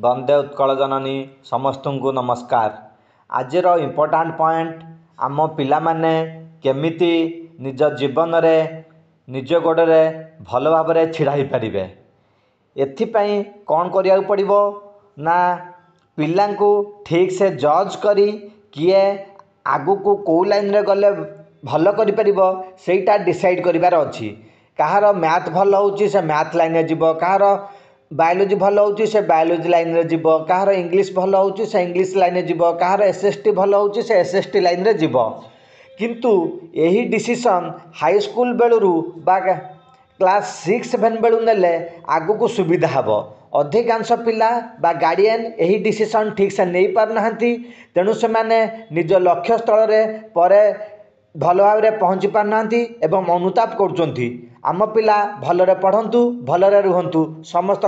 वंदे उत्कल जननी समस्त को नमस्कार। आजर इम्पोर्टाट पॉइंट आम पिला माने केमिति निज जीवन रे निज गोड़े भल भाव छिड़ा हो पारे। एथिपाई कौन करिया पड़िबो ना पिला ठीक से जज करी किए आगु को कौ लाइन रे गले भल करि परिबो सेटा डिसाइड करिवार अछि। कहार मैथ भल होउची से मैथ लाइन रे जीवो, कहार बायोलोजी भल होउची से बायोलोजी लाइन रे जीवो, कहार इंग्लिश भल होउची से इंग्लिश लाइन रे जीवो, कहार एसएसटी भल होउची से एसएसटी लाइन रे जीवो। किंतु यही डिसीजन हाई स्कूल बेलू बा क्लास 6-7 बेलू नेले आगु को सुविधा हबो। अधिकांश पिला बा गार्डियन यही डिसीजन ठीक से नहीं पार नाहंती, तेणु से माने निज लक्ष्य स्थल रे परे भल भाव रे पहुँची पार नाहंती एवं अनुताप करुचंती। आम पिला भलरे पढ़ंतु, भलरे रुहंतु। समस्त